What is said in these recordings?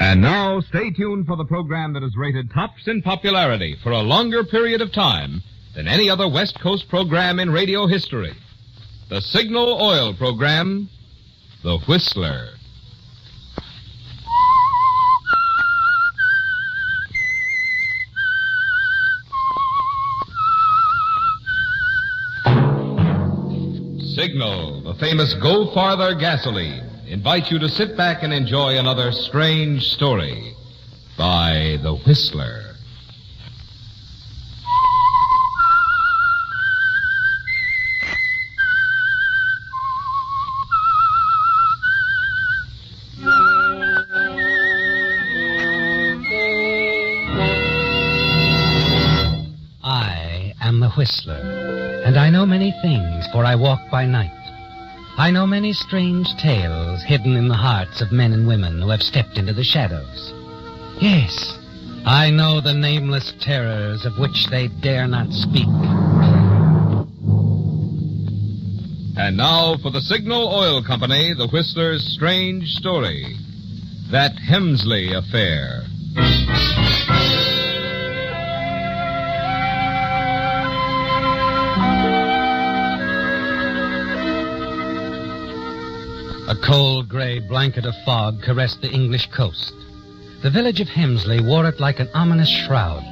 And now, stay tuned for the program that is rated tops in popularity for a longer period of time than any other West Coast program in radio history. The Signal Oil program, The Whistler. Signal, the famous Go Farther gasoline, invites you to sit back and enjoy another strange story by The Whistler. I am the Whistler. And I know many things, for I walk by night. I know many strange tales hidden in the hearts of men and women who have stepped into the shadows. Yes, I know the nameless terrors of which they dare not speak. And now for the Signal Oil Company, the Whistler's strange story, that Hemsley affair. A cold gray blanket of fog caressed the English coast. The village of Hemsley wore it like an ominous shroud.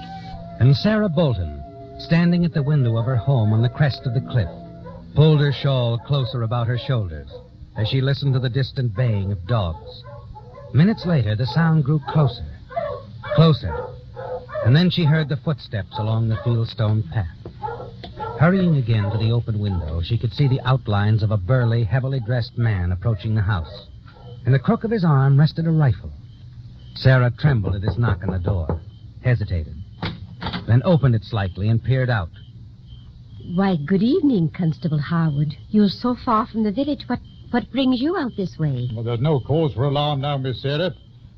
And Sarah Bolton, standing at the window of her home on the crest of the cliff, pulled her shawl closer about her shoulders as she listened to the distant baying of dogs. Minutes later, the sound grew closer, and then she heard the footsteps along the fieldstone path. Hurrying again to the open window, she could see the outlines of a burly, heavily dressed man approaching the house. In the crook of his arm rested a rifle. Sarah trembled at his knock on the door, hesitated, then opened it slightly and peered out. Why, good evening, Constable Harwood. You're so far from the village. What brings you out this way? Well, there's no cause for alarm now, Miss Sarah.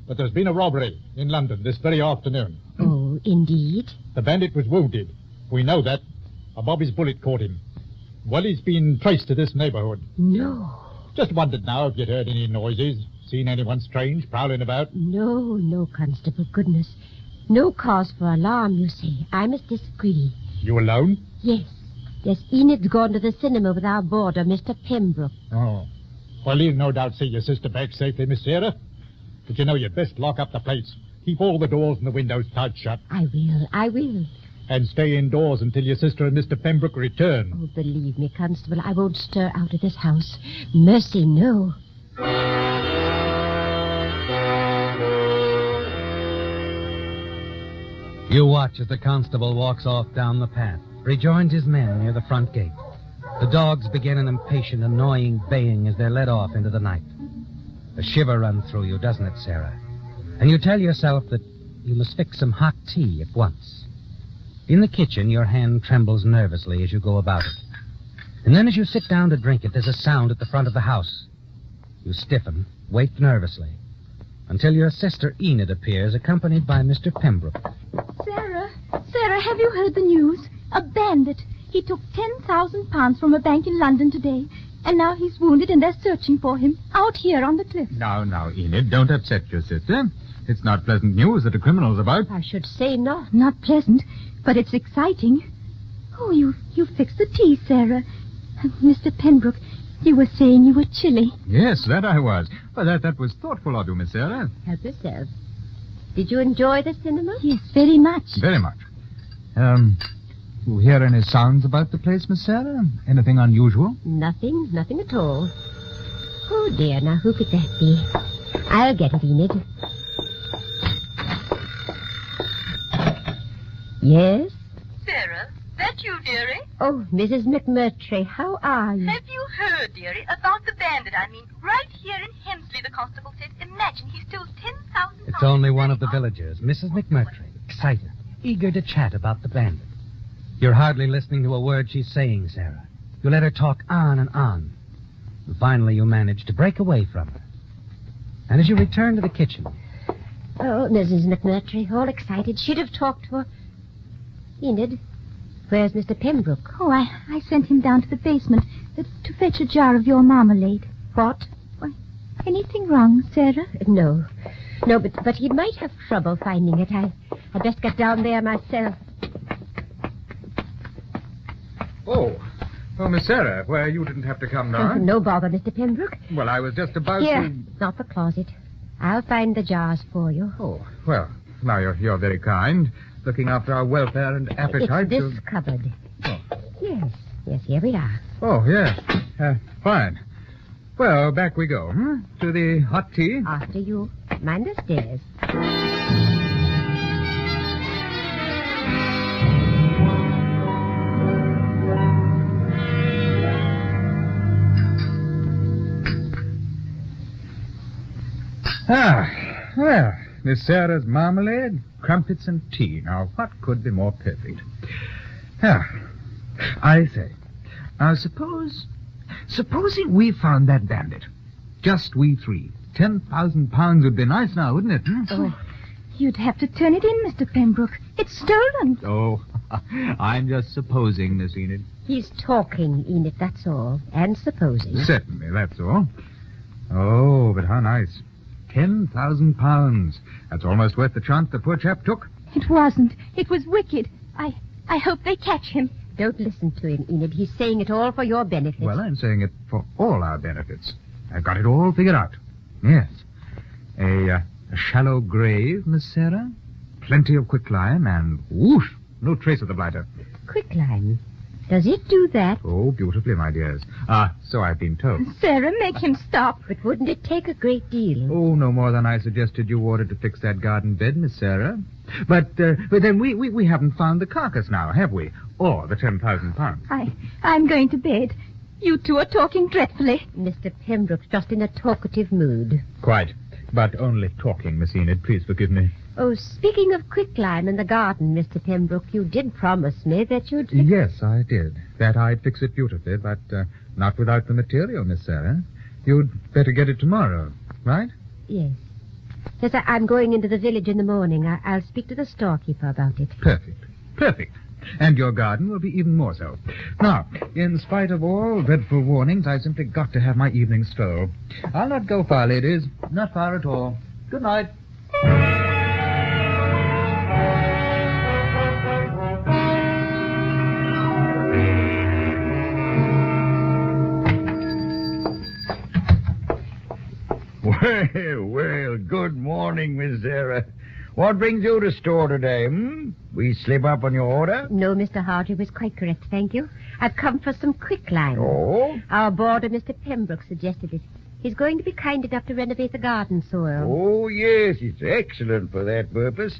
But there's been a robbery in London this very afternoon. Oh, indeed? The bandit was wounded. We know that. A Bobby's bullet caught him. Well, he's been traced to this neighborhood. No. Just wondered now if you'd heard any noises, seen anyone strange prowling about. No, Constable. Goodness. No cause for alarm, you say. I must disagree. You alone? Yes, Enid's gone to the cinema with our boarder, Mr. Pembroke. Oh. Well, he'll no doubt see your sister back safely, Miss Sarah. But you know you'd best lock up the place. Keep all the doors and the windows tight shut. I will. And stay indoors until your sister and Mr. Pembroke return. Oh, believe me, Constable, I won't stir out of this house. Mercy, no. You watch as the constable walks off down the path, rejoins his men near the front gate. The dogs begin an impatient, annoying baying as they're led off into the night. A shiver runs through you, doesn't it, Sarah? And you tell yourself that you must fix some hot tea at once. In the kitchen, your hand trembles nervously as you go about it. And then as you sit down to drink it, there's a sound at the front of the house. You stiffen, wait nervously, until your sister Enid appears, accompanied by Mr. Pembroke. Sarah, have you heard the news? A bandit. He took £10,000 from a bank in London today, and now he's wounded and they're searching for him out here on the cliff. Now, Enid, don't upset your sister. It's not pleasant news that a criminal's about. I should say not. Not pleasant, but it's exciting. Oh, you fixed the tea, Sarah. Mr. Pembroke, you were saying you were chilly. Yes, that I was. Well, that was thoughtful of you, Miss Sarah. Help yourself. Did you enjoy the cinema? Yes, very much. Very much. You hear any sounds about the place, Miss Sarah? Anything unusual? Nothing at all. Oh, dear, now who could that be? I'll get it, Enid. Yes? Sarah, that you, dearie? Oh, Mrs. McMurtry, how are you? Have you heard, dearie, about the bandit? Right here in Hemsley, the constable said. Imagine he stole £10,000. It's only one of the villagers, Mrs. McMurtry, excited, eager to chat about the bandit. You're hardly listening to a word she's saying, Sarah. You let her talk on and on. And finally, you manage to break away from her. And as you return to the kitchen... Oh, Mrs. McMurtry, all excited. She'd have talked to her. Enid, where's Mr. Pembroke? Oh, I sent him down to the basement to fetch a jar of your marmalade. What? Why, anything wrong, Sarah? No. No, but he might have trouble finding it. I'd best get down there myself. Oh, Miss Sarah, well, you didn't have to come down. No bother, Mr. Pembroke. Well, I was just about Here, to... not the closet. I'll find the jars for you. Oh, well, now you're very kind, looking after our welfare and appetite. It's this cupboard. Oh. Yes, here we are. Oh, yes. Fine. Well, back we go, to the hot tea. After you. Mind the stairs. Well, Miss Sarah's marmalade, crumpets, and tea. Now, what could be more perfect? I say, now supposing we found that bandit. Just we three. 10,000 pounds would be nice now, wouldn't it? Oh, you'd have to turn it in, Mr. Pembroke. It's stolen. Oh, I'm just supposing, Miss Enid. He's talking, Enid, that's all. And supposing. Certainly, that's all. Oh, but how nice. 10,000 pounds. That's almost worth the chance the poor chap took. It wasn't. It was wicked. I hope they catch him. Don't listen to him, Enid. He's saying it all for your benefit. Well, I'm saying it for all our benefits. I've got it all figured out. Yes. A shallow grave, Miss Sarah. Plenty of quicklime and whoosh, no trace of the blighter. Quicklime? Does it do that? Oh, beautifully, my dears. So I've been told. Sarah, make him stop. But wouldn't it take a great deal? Oh, no more than I suggested you ordered to fix that garden bed, Miss Sarah. But then we haven't found the carcass now, have we? Or the 10,000 pounds. I'm going to bed. You two are talking dreadfully. Mr. Pembroke's just in a talkative mood. Quite. But only talking, Miss Enid. Please forgive me. Oh, speaking of quicklime in the garden, Mr. Pembroke, you did promise me that you'd... Yes, I did. That I'd fix it beautifully, but not without the material, Miss Sarah. You'd better get it tomorrow, right? Yes. Yes, I'm going into the village in the morning. I'll speak to the storekeeper about it. Perfect. And your garden will be even more so. Now, in spite of all dreadful warnings, I've simply got to have my evening stroll. I'll not go far, ladies. Not far at all. Good night. Well, good morning, Miss Sarah. What brings you to store today, We slip up on your order? No, Mr. Hardy was quite correct, thank you. I've come for some quicklime. Oh? Our boarder, Mr. Pembroke, suggested it. He's going to be kind enough to renovate the garden soil. Oh, yes, it's excellent for that purpose.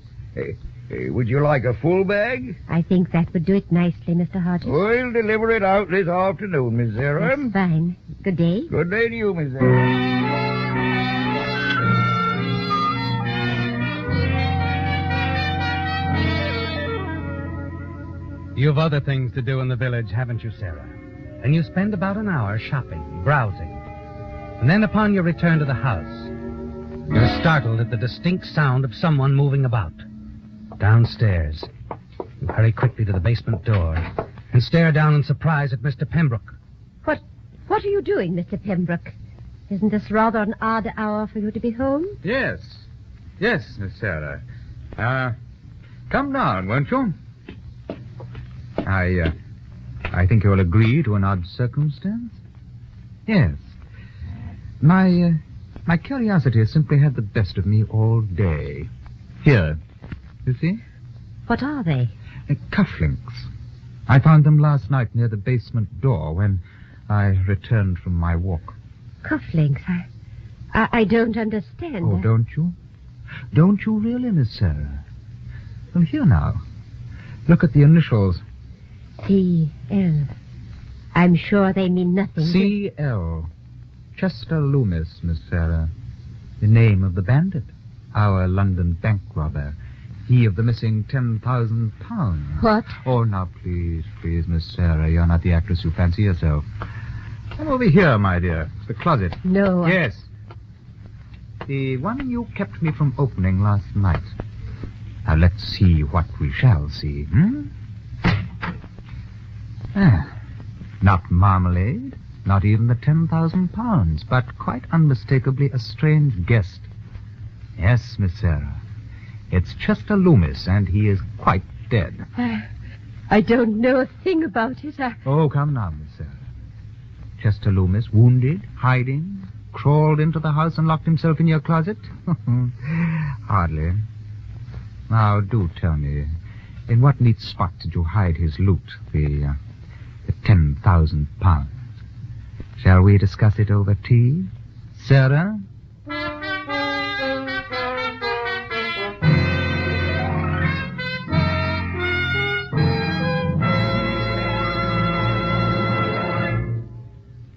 Would you like a full bag? I think that would do it nicely, Mr. Hardy. We'll deliver it out this afternoon, Miss Sarah. That's fine. Good day. Good day to you, Miss Sarah. You've other things to do in the village, haven't you, Sarah? And you spend about an hour shopping, browsing. And then upon your return to the house, you're startled at the distinct sound of someone moving about. Downstairs, you hurry quickly to the basement door and stare down in surprise at Mr. Pembroke. What are you doing, Mr. Pembroke? Isn't this rather an odd hour for you to be home? Yes, Miss Sarah. Come down, won't you? I think you'll agree to an odd circumstance. Yes. My curiosity has simply had the best of me all day. Here, you see? What are they? Cufflinks. I found them last night near the basement door when I returned from my walk. Cufflinks? I don't understand. Oh, don't you? Don't you really, Miss Sarah? Well, here now. Look at the initials. C.L. I'm sure they mean nothing. C.L. Chester Lumus, Miss Sarah. The name of the bandit. Our London bank robber. He of the missing 10,000 pounds. What? Oh, now, please, Miss Sarah. You're not the actress you fancy yourself. Come over here, my dear. The closet. No. Yes. The one you kept me from opening last night. Now, let's see what we shall see, Not marmalade, not even the 10,000 pounds, but quite unmistakably a strange guest. Yes, Miss Sarah. It's Chester Lumus, and he is quite dead. I don't know a thing about it. Oh, come now, Miss Sarah. Chester Lumus, wounded, hiding, crawled into the house and locked himself in your closet? Hardly. Now, do tell me, in what neat spot did you hide his loot, the 10,000 pounds? Shall we discuss it over tea? Sarah?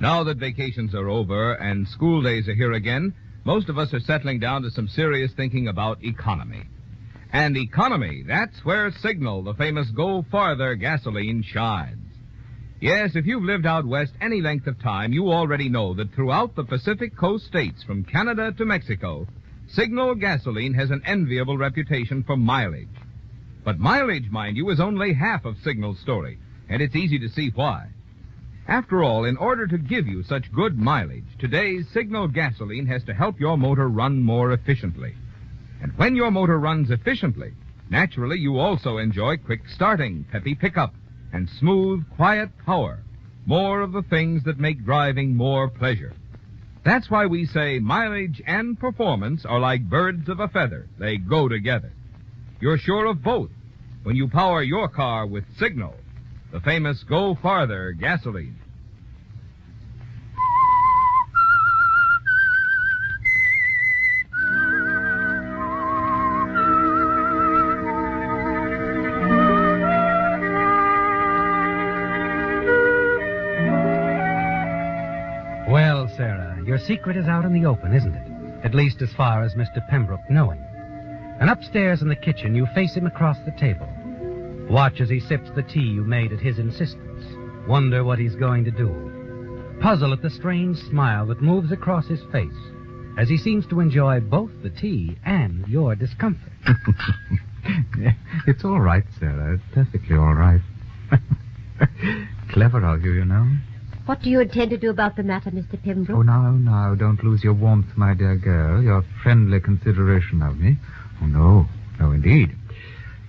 Now that vacations are over and school days are here again, most of us are settling down to some serious thinking about economy. And economy, that's where Signal, the famous Go Farther gasoline, shines. Yes, if you've lived out west any length of time, you already know that throughout the Pacific Coast states, from Canada to Mexico, Signal gasoline has an enviable reputation for mileage. But mileage, mind you, is only half of Signal's story, and it's easy to see why. After all, in order to give you such good mileage, today's Signal gasoline has to help your motor run more efficiently. And when your motor runs efficiently, naturally you also enjoy quick starting, peppy pickup, and smooth, quiet power. More of the things that make driving more pleasure. That's why we say mileage and performance are like birds of a feather. They go together. You're sure of both when you power your car with Signal, the famous Go Farther gasoline. Well, Sarah, your secret is out in the open, isn't it? At least as far as Mr. Pembroke knowing. And upstairs in the kitchen, you face him across the table. Watch as he sips the tea you made at his insistence. Wonder what he's going to do. Puzzle at the strange smile that moves across his face as he seems to enjoy both the tea and your discomfort. It's all right, Sarah. It's perfectly all right. Clever of you, you know. What do you intend to do about the matter, Mr. Pembroke? Oh, now, don't lose your warmth, my dear girl, your friendly consideration of me. Oh, no, indeed.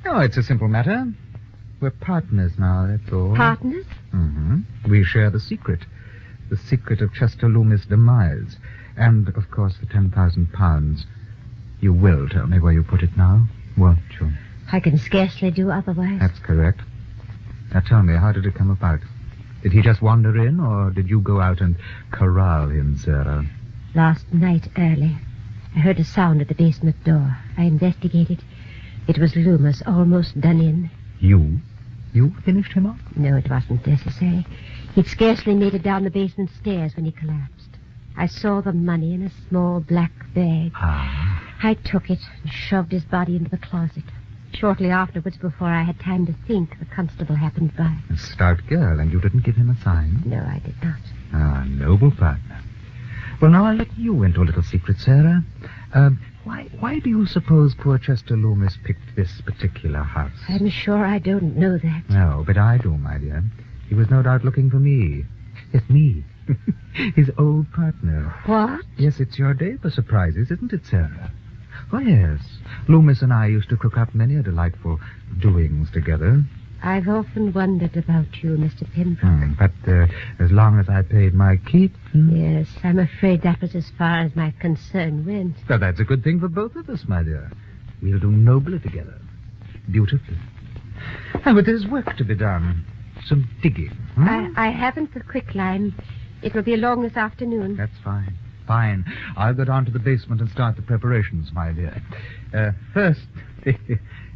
No, it's a simple matter. We're partners now, that's all. Partners? Mm-hmm. We share the secret of Chester Lumis' demise. And, of course, the 10,000 pounds. You will tell me where you put it now, won't you? I can scarcely do otherwise. That's correct. Now tell me, how did it come about? Did he just wander in, or did you go out and corral him, Sarah? Last night early, I heard a sound at the basement door. I investigated. It was Lumus, almost done in. You? You finished him off? No, it wasn't necessary. He'd scarcely made it down the basement stairs when he collapsed. I saw the money in a small black bag. Ah. I took it and shoved his body into the closet. Shortly afterwards, before I had time to think, the constable happened by. A stout girl, and you didn't give him a sign? No, I did not. Ah, noble partner. Well, now I'll let you into a little secret, Sarah. Why do you suppose poor Chester Lumis picked this particular house? I'm sure I don't know that. No, but I do, my dear. He was no doubt looking for me. Yes, me. His old partner. What? Yes, it's your day for surprises, isn't it, Sarah? Oh, yes. Lumis and I used to cook up many a delightful doings together. I've often wondered about you, Mr. Pembroke. But as long as I paid my keep... Yes, I'm afraid that was as far as my concern went. Well, that's a good thing for both of us, my dear. We'll do nobly together. Beautifully. Oh, but there's work to be done. Some digging. I haven't the quicklime. It will be along this afternoon. That's fine. Fine. I'll go down to the basement and start the preparations, my dear. First,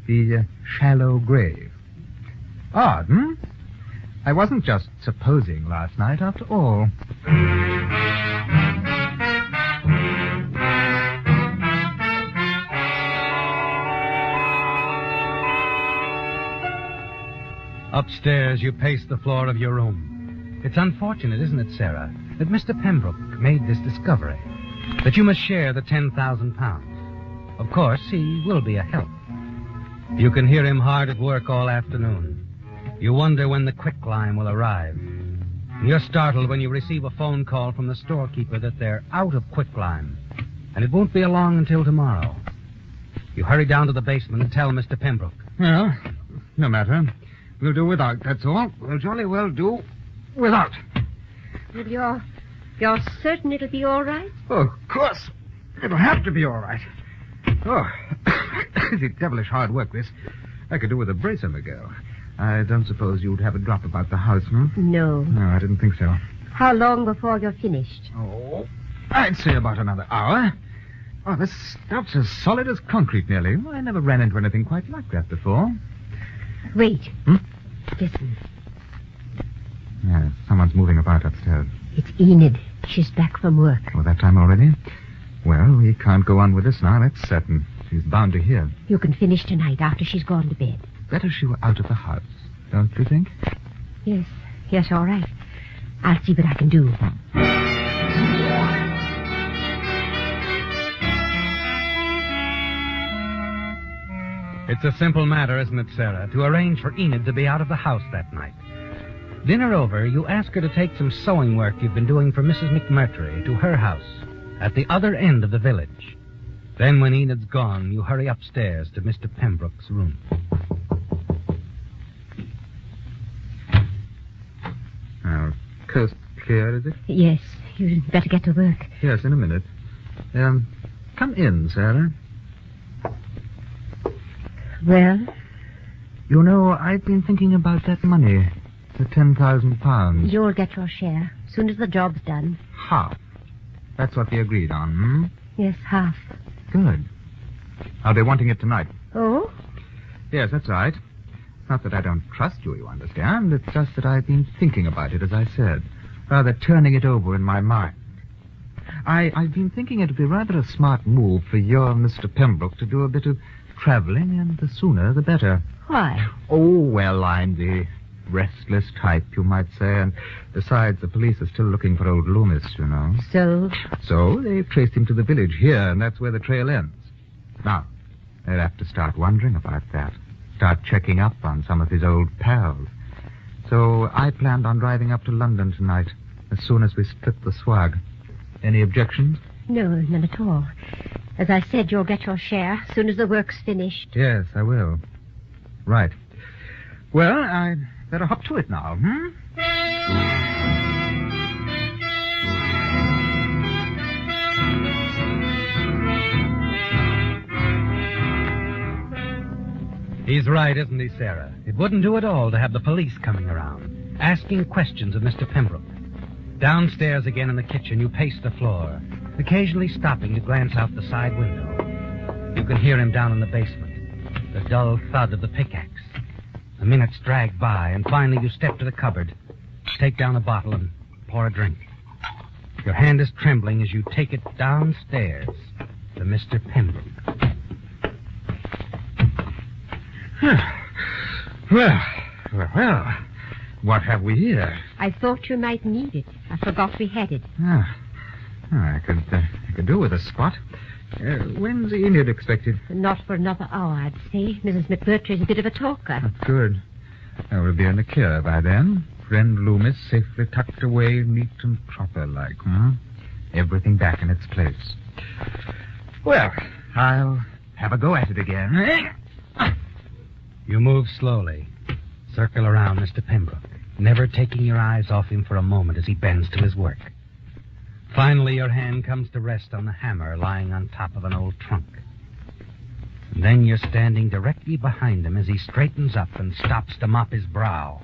the shallow grave. Odd, I wasn't just supposing last night, after all. Upstairs, you pace the floor of your room. It's unfortunate, isn't it, Sarah, that Mr. Pembroke made this discovery, that you must share the 10,000 pounds. Of course, he will be a help. You can hear him hard at work all afternoon. You wonder when the quicklime will arrive. You're startled when you receive a phone call from the storekeeper that they're out of quicklime, and it won't be long until tomorrow. You hurry down to the basement and tell Mr. Pembroke. Well, no matter. We'll do without, that's all. We'll jolly well do without. Well, you're certain it'll be all right? Oh, of course. It'll have to be all right. Oh, it's devilish hard work, this. I could do with a brace of a girl. I don't suppose you'd have a drop about the house, hmm? No. No, I didn't think so. How long before you're finished? Oh, I'd say about another hour. Oh, this stuff's as solid as concrete, nearly. I never ran into anything quite like that before. Wait. Hmm? Listen. Yeah, someone's moving about upstairs. It's Enid. She's back from work. Oh, that time already? Well, we can't go on with this now, that's certain. She's bound to hear. You can finish tonight after she's gone to bed. Better she were out of the house, don't you think? Yes. Yes, all right. I'll see what I can do. It's a simple matter, isn't it, Sarah, to arrange for Enid to be out of the house that night. Dinner over, you ask her to take some sewing work you've been doing for Mrs. McMurtry to her house at the other end of the village. Then, when Enid's gone, you hurry upstairs to Mr. Pembroke's room. Now, coast clear, is it? Yes. You'd better get to work. Yes, in a minute. Come in, Sarah. Well? You know, I've been thinking about that money. The £10,000. You'll get your share. As soon as the job's done. Half. That's what we agreed on, hmm? Yes, half. Good. I'll be wanting it tonight. Oh? Yes, that's right. Not that I don't trust you, you understand. It's just that I've been thinking about it, as I said. Rather turning it over in my mind. I've been thinking it'd be rather a smart move for your Mr. Pembroke to do a bit of traveling, and the sooner the better. Why? Oh, well, I'm the restless type, you might say, and besides, the police are still looking for old Lumus, you know. So they've traced him to the village here, and that's where the trail ends. Now, they'll have to start wondering about that. Start checking up on some of his old pals. So I planned on driving up to London tonight, as soon as we split the swag. Any objections? No, none at all. As I said, you'll get your share as soon as the work's finished. Yes, I will. Right. Well, I'd better hop to it now, hmm? He's right, isn't he, Sarah? It wouldn't do at all to have the police coming around, asking questions of Mr. Pembroke. Downstairs again in the kitchen, you pace the floor, occasionally stopping to glance out the side window. You can hear him down in the basement, the dull thud of the pickaxe. The minutes drag by, and finally you step to the cupboard, take down a bottle, and pour a drink. Your hand is trembling as you take it downstairs to Mr. Pembroke. Well, what have we here? I thought you might need it. I forgot we had it. I could do with a spot. When's Enid expected? Not for another hour, I'd say. Mrs. McMurtry's a bit of a talker. Good. We'll be in the cure by then. Friend Lumus safely tucked away, neat and proper like, hmm? Everything back in its place. Well, I'll have a go at it again. You move slowly, circle around Mr. Pembroke, never taking your eyes off him for a moment as he bends to his work. Finally, your hand comes to rest on the hammer lying on top of an old trunk. And then you're standing directly behind him as he straightens up and stops to mop his brow.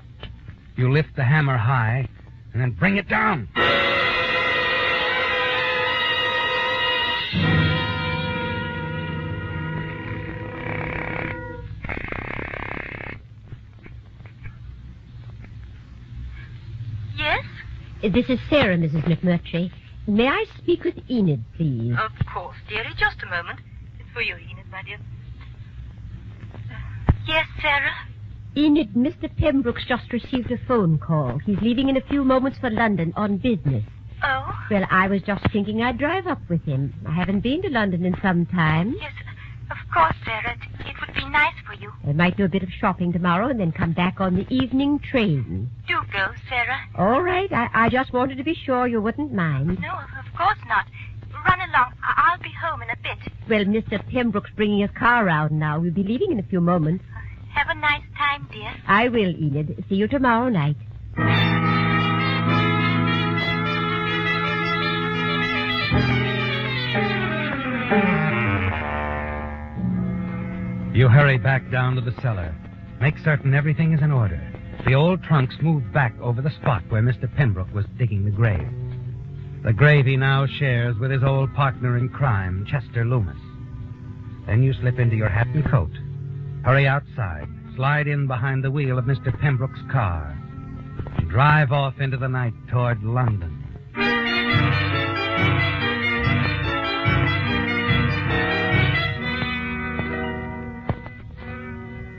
You lift the hammer high and then bring it down. Yes? This is Sarah, Mrs. McMurtry. May I speak with Enid, please? Of course, dearie. Just a moment. It's for you, Enid, my dear. Yes, Sarah? Enid, Mr. Pembroke's just received a phone call. He's leaving in a few moments for London on business. Oh? Well, I was just thinking I'd drive up with him. I haven't been to London in some time. Yes, of course, Sarah. It would be nice for you. I might do a bit of shopping tomorrow and then come back on the evening train. Do go, Sarah. All right. I just wanted to be sure you wouldn't mind. No, of course not. Run along. I'll be home in a bit. Well, Mr. Pembroke's bringing his car round now. We'll be leaving in a few moments. Have a nice time, dear. I will, Enid. See you tomorrow night. You hurry back down to the cellar. Make certain everything is in order. The old trunks move back over the spot where Mr. Pembroke was digging the grave. The grave he now shares with his old partner in crime, Chester Lumus. Then you slip into your hat and coat. Hurry outside. Slide in behind the wheel of Mr. Pembroke's car. And drive off into the night toward London.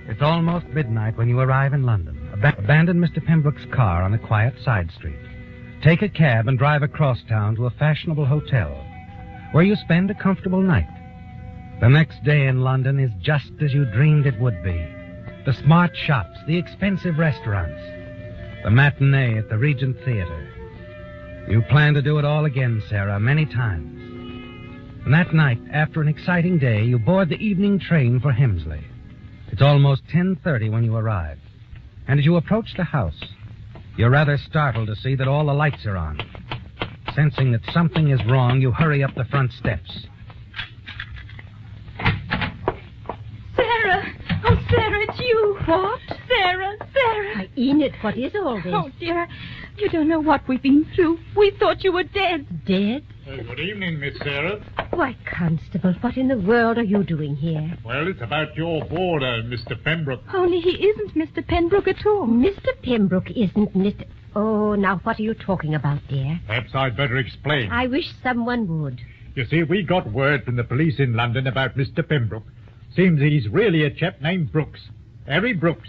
It's almost midnight when you arrive in London. Abandon Mr. Pembroke's car on a quiet side street. Take a cab and drive across town to a fashionable hotel, where you spend a comfortable night. The next day in London is just as you dreamed it would be. The smart shops, the expensive restaurants, the matinee at the Regent Theater. You plan to do it all again, Sarah, many times. And that night, after an exciting day, you board the evening train for Hemsley. It's almost 10:30 when you arrive. And as you approach the house, you're rather startled to see that all the lights are on. Sensing that something is wrong, you hurry up the front steps. Sarah! Oh, Sarah, it's you. What? Sarah! Why, Enid, what is all this? Oh, dear, you don't know what we've been through. We thought you were dead. Dead? Good evening, Miss Sarah. Why, Constable, what in the world are you doing here? Well, it's about your boarder, Mr. Pembroke. Only he isn't Mr. Pembroke at all. Mr. Pembroke isn't Mr... Oh, now what are you talking about, dear? Perhaps I'd better explain. I wish someone would. You see, we got word from the police in London about Mr. Pembroke. Seems he's really a chap named Brooks. Harry Brooks.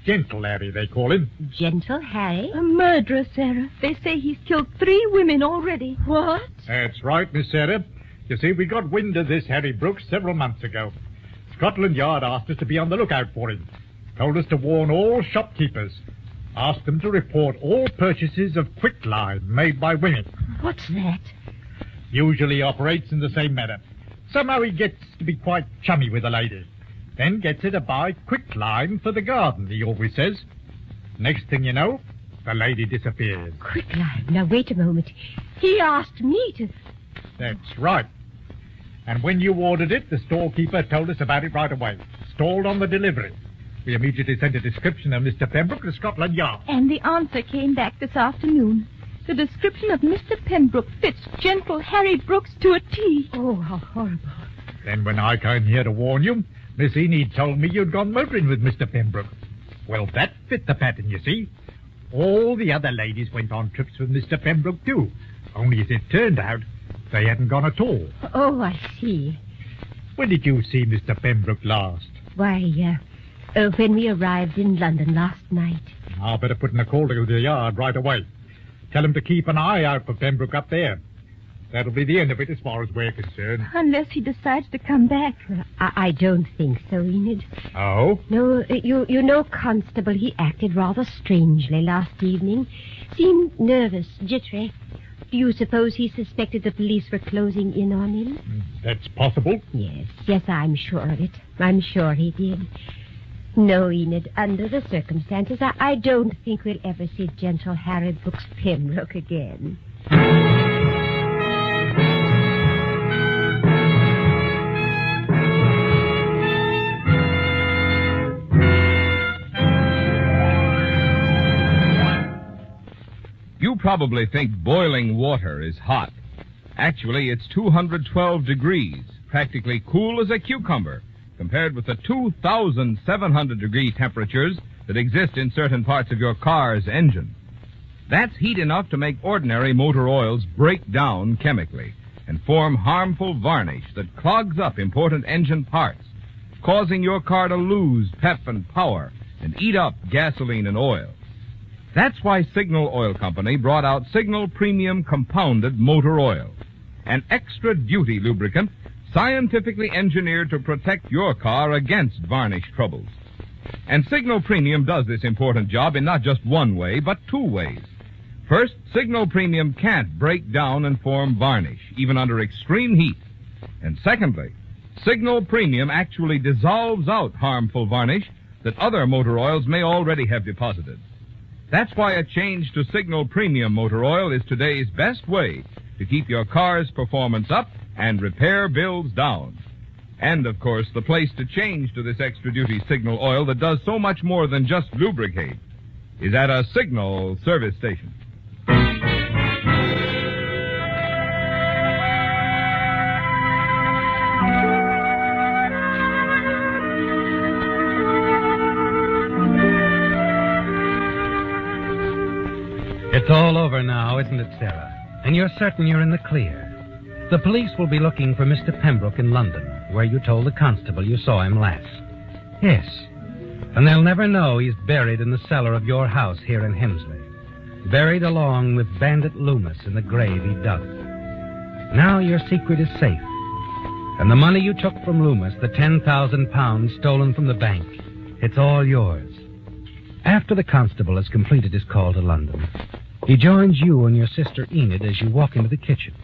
Gentle Harry, they call him. Gentle Harry? A murderer, Sarah. They say he's killed 3 women already. What? That's right, Miss Sarah. You see, we got wind of this Harry Brooks several months ago. Scotland Yard asked us to be on the lookout for him. Told us to warn all shopkeepers. Asked them to report all purchases of quicklime made by women. What's that? Usually operates in the same manner. Somehow he gets to be quite chummy with a lady. Then gets her to buy quicklime for the garden, he always says. Next thing you know, the lady disappears. Quicklime. Now, wait a moment. He asked me to... That's right. And when you ordered it, the storekeeper told us about it right away. Stalled on the delivery. We immediately sent a description of Mr. Pembroke to Scotland Yard. And the answer came back this afternoon. The description of Mr. Pembroke fits gentle Harry Brooks to a T. Oh, how horrible. Then when I came here to warn you, Miss Enid told me you'd gone motoring with Mr. Pembroke. Well, that fit the pattern, you see. All the other ladies went on trips with Mr. Pembroke, too. Only as it turned out, they hadn't gone at all. Oh, I see. When did you see Mr. Pembroke last? Why, when we arrived in London last night. I'll better put in a call to the yard right away. Tell him to keep an eye out for Pembroke up there. That'll be the end of it as far as we're concerned. Unless he decides to come back. I don't think so, Enid. Oh? No, you know, Constable, he acted rather strangely last evening. Seemed nervous, jittery. Do you suppose he suspected the police were closing in on him? That's possible. Yes, I'm sure of it. I'm sure he did. No, Enid, under the circumstances, I don't think we'll ever see gentle Harry Brooks Pembroke again. You probably think boiling water is hot. Actually, it's 212 degrees, practically cool as a cucumber, compared with the 2,700-degree temperatures that exist in certain parts of your car's engine. That's heat enough to make ordinary motor oils break down chemically and form harmful varnish that clogs up important engine parts, causing your car to lose pep and power and eat up gasoline and oil. That's why Signal Oil Company brought out Signal Premium Compounded Motor Oil, an extra-duty lubricant scientifically engineered to protect your car against varnish troubles. And Signal Premium does this important job in not just one way, but 2 ways. First, Signal Premium can't break down and form varnish, even under extreme heat, And secondly, Signal Premium actually dissolves out harmful varnish that other motor oils may already have deposited. That's why a change to Signal Premium motor oil is today's best way to keep your car's performance up and repair bills down. And, of course, the place to change to this extra-duty Signal oil that does so much more than just lubricate is at a Signal service station. It's all over now, isn't it, Sarah? And you're certain you're in the clear. The police will be looking for Mr. Pembroke in London, where you told the constable you saw him last. Yes. And they'll never know he's buried in the cellar of your house here in Hemsley. Buried along with bandit Lumus in the grave he dug. Now your secret is safe. And the money you took from Lumus, the £10,000 stolen from the bank, it's all yours. After the constable has completed his call to London, he joins you and your sister Enid as you walk into the kitchen.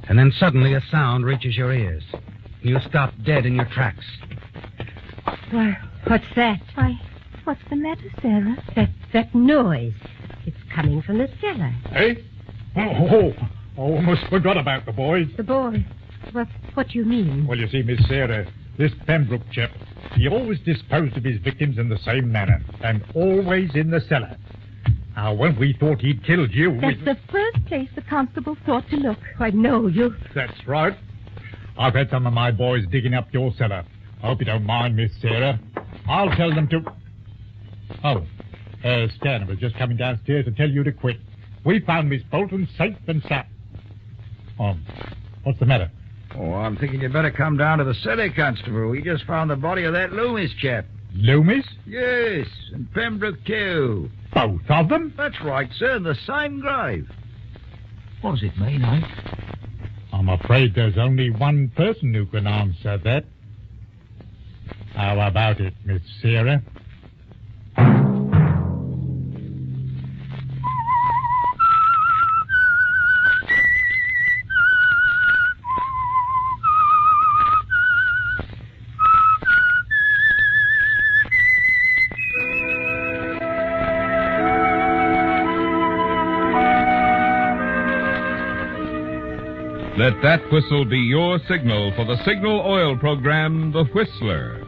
And then suddenly a sound reaches your ears. And you stop dead in your tracks. Why, what's that? Why, what's the matter, Sarah? That noise. It's coming from the cellar. Hey? Oh, almost forgot about the boys. The boy? What do you mean? Well, you see, Miss Sarah, this Pembroke chap, he always disposed of his victims in the same manner, and always in the cellar. Now, when we thought he'd killed you... That's the first place the constable thought to look. I know you. That's right. I've had some of my boys digging up your cellar. I hope you don't mind, Miss Sarah. I'll tell them to... Oh, Stanner was just coming downstairs to tell you to quit. We found Miss Bolton safe and sound. Oh, what's the matter? Oh, I'm thinking you'd better come down to the cellar, Constable. We just found the body of that Lumus chap. Lumus? Yes, and Pembroke, too. Both of them? That's right, sir, in the same grave. What does it mean, eh? I'm afraid there's only one person who can answer that. How about it, Miss Sarah? Let that whistle be your signal for the Signal Oil program, The Whistler.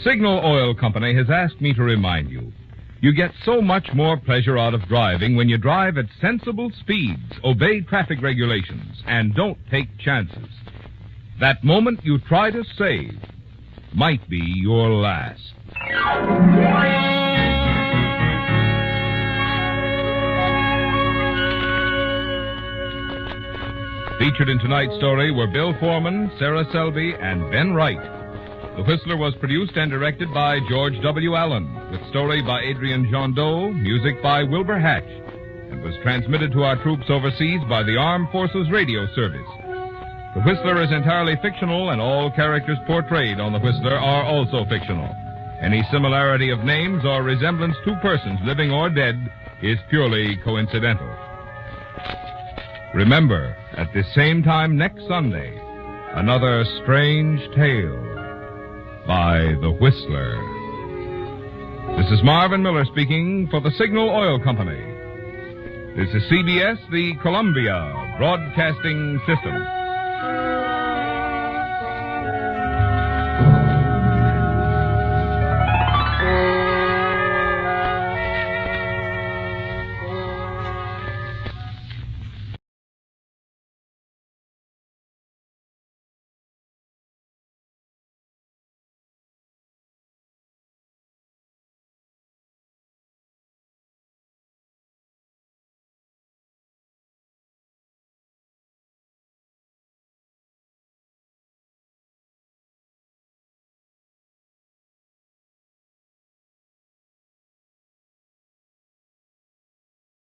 Signal Oil Company has asked me to remind you, you get so much more pleasure out of driving when you drive at sensible speeds, obey traffic regulations, and don't take chances. That moment you try to save might be your last. Featured in tonight's story were Bill Foreman, Sarah Selby, and Ben Wright. The Whistler was produced and directed by George W. Allen, with story by Adrian Jondeau, music by Wilbur Hatch, and was transmitted to our troops overseas by the Armed Forces Radio Service. The Whistler is entirely fictional, and all characters portrayed on The Whistler are also fictional. Any similarity of names or resemblance to persons, living or dead, is purely coincidental. Remember, at the same time next Sunday, another strange tale by The Whistler. This is Marvin Miller speaking for the Signal Oil Company. This is CBS, the Columbia Broadcasting System.